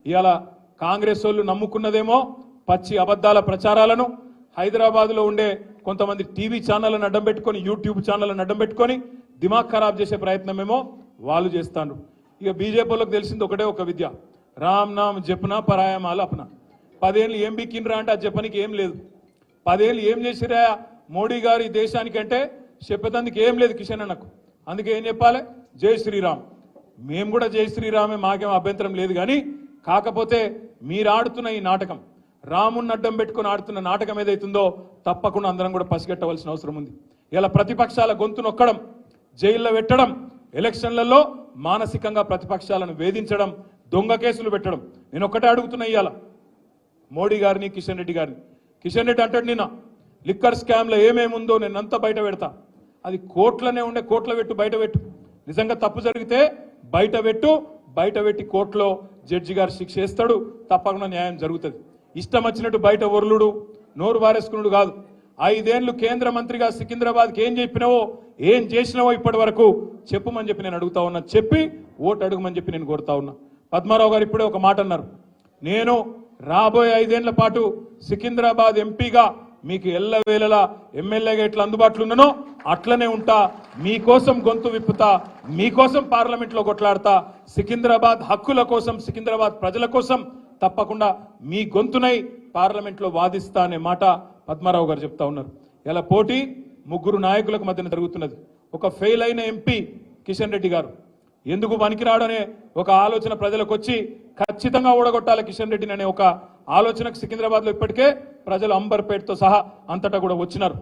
ఇవాళ కాంగ్రెస్ వాళ్ళు నమ్ముకున్నదేమో పచ్చి అబద్ధాల ప్రచారాలను, హైదరాబాద్లో ఉండే కొంతమంది టీవీ ఛానళ్లను అడ్డం పెట్టుకొని, యూట్యూబ్ ఛానళ్లను అడ్డం పెట్టుకొని దిమాగ్ ఖరాబ్ చేసే ప్రయత్నమేమో వాళ్ళు చేస్తాను. ఇక బీజేపీ వాళ్ళకి తెలిసింది ఒకటే ఒక విద్య, రామ్ నామ్ జపనా పరాయమాల అప్నా. 10 ఏళ్ళు ఏం బిక్కినరా అంటే అది చెప్పనికి ఏం లేదు. 10 ఏళ్ళు ఏం చేసిరా మోడీ గారు ఈ దేశానికంటే చెప్పేందుకు ఏం లేదు కిషన్ అన్నకు. అందుకే ఏం చెప్పాలి, జై శ్రీరామ్. మేము కూడా జై శ్రీరామే, మాకేం అభ్యంతరం లేదు. కానీ కాకపోతే మీరు ఆడుతున్న ఈ నాటకం, రాముణ్ణి అడ్డం పెట్టుకుని ఆడుతున్న నాటకం ఏదైతుందో తప్పకుండా అందరం కూడా పసిగట్టవలసిన అవసరం ఉంది. ఇలా ప్రతిపక్షాల గొంతు నొక్కడం, జైల్లో పెట్టడం, ఎలక్షన్లలో మానసికంగా ప్రతిపక్షాలను వేధించడం, దొంగ కేసులు పెట్టడం. నేను ఒక్కటే అడుగుతున్నా ఇవాళ మోడీ గారిని, కిషన్ రెడ్డి గారిని. కిషన్ రెడ్డి అంటాడు నిన్న లిక్కర్ స్కామ్లో ఏమేముందో నేనంతా బయట పెడతా. అది కోట్లనే ఉండే, కోట్ల పెట్టు, బయట పెట్టు. నిజంగా తప్పు జరిగితే బయట పెట్టు, బయట పెట్టి కోర్టులో జడ్జి గారు శిక్ష వేస్తాడు, తప్పకుండా న్యాయం జరుగుతుంది. ఇష్టం వచ్చినట్టు బయట ఒర్లుడు, నోరు బారేసుకున్నాడు కాదు. 5 ఏళ్లు కేంద్ర మంత్రిగా సికింద్రాబాద్కి ఏం చెప్పినావో, ఏం చేసినావో ఇప్పటి వరకు చెప్పుమని చెప్పి నేను అడుగుతా ఉన్నా. చెప్పి ఓటు అడుగుమని చెప్పి నేను కోరుతా ఉన్నా. పద్మారావు గారు ఇప్పుడే ఒక మాట అన్నారు, నేను రాబోయే 5 ఏళ్ల పాటు సికింద్రాబాద్ ఎంపీగా మీకు ఎల్లవేళలా ఎమ్మెల్యేగా ఎట్లా అందుబాటులో ఉన్నానో అట్లనే ఉంటా, మీకోసం గొంతు విప్పుతా, మీకోసం పార్లమెంట్లో కొట్లాడతా, సికింద్రాబాద్ హక్కుల కోసం, సికింద్రాబాద్ ప్రజల కోసం తప్పకుండా మీ గొంతునై పార్లమెంట్లో వాదిస్తా అనే మాట పద్మారావు గారు చెప్తా ఉన్నారు. ఇలా పోటీ 3 నాయకులకు మధ్యన జరుగుతున్నది. ఒక ఫెయిల్ అయిన ఎంపీ కిషన్ రెడ్డి గారు ఎందుకు పనికిరాడనే ఒక ఆలోచన ప్రజలకు వచ్చి ఖచ్చితంగా ఓడగొట్టాలి కిషన్ రెడ్డిని అనే ఒక ఆలోచనకు సికింద్రాబాద్లో ఇప్పటికే ప్రజలు అంబర్పేటతో సహా అంతటా కూడా వచ్చినారు.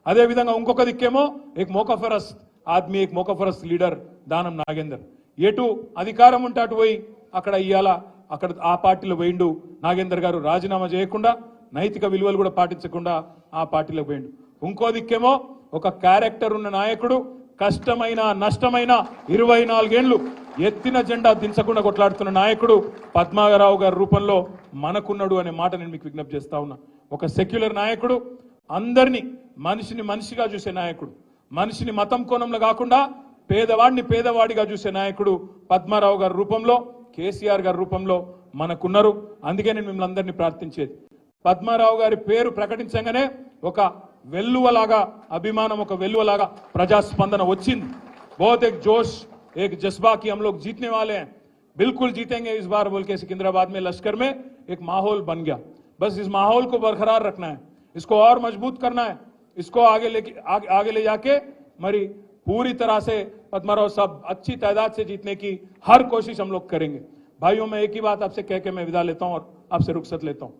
అదేవిధంగా ఇంకొక దిక్కేమో ఏక్ మోకఫరస్ ఆద్మీ, ఏక్ మోకఫరస్ లీడర్ దానం నాగేందర్. ఎటు అధికారం ఉంటే అటు పోయి అక్కడ ఇయ్యాల, అక్కడ ఆ పార్టీలో పోయిండు నాగేందర్ గారు. రాజీనామా చేయకుండా, నైతిక విలువలు కూడా పాటించకుండా ఆ పార్టీలో పోయిండు. ఇంకో దిక్కేమో ఒక క్యారెక్టర్ ఉన్న నాయకుడు, కష్టమైన నష్టమైన 24 ఏళ్లు ఎత్తిన జెండా దించకుండా కొట్లాడుతున్న నాయకుడు పద్మారావు గారి రూపంలో మనకున్నాడు అనే మాట నేను మీకు విజ్ఞప్తి చేస్తా ఉన్నా. ఒక సెక్యులర్ నాయకుడు, అందరినీ మనిషిని మనిషిగా చూసే నాయకుడు, మనిషిని మతం కోణంలో కాకుండా పేదవాడిని పేదవాడిగా చూసే నాయకుడు పద్మారావు గారి రూపంలో, కేసీఆర్ గారి రూపంలో మనకున్నారు. అందుకే నేను మిమ్మల్ని అందరినీ ప్రార్థించేది, పద్మారావు గారి పేరు ప్రకటించగానే ఒక వెల్లువలాగా అభిమానం, ఒక వెల్లువలాగా ప్రజాస్పందన వచ్చింది. बहुत एक जोश, एक जज्बा कि हम लोग जीतने वाले हैं, बिल्कुल जीतेंगे इस बार बोल के सिकंदराबाद में लश्कर में एक माहौल बन गया. बस इस माहौल को बरकरार रखना है, इसको और मजबूत करना है, इसको आगे ले जाके मरी पूरी तरह से पद्माराव साहब अच्छी तादाद से जीतने की हर कोशिश हम लोग करेंगे. भाइयों, मैं एक ही बात आपसे कह के मैं विदा लेता हूं और आपसे रुखसत लेता हूं.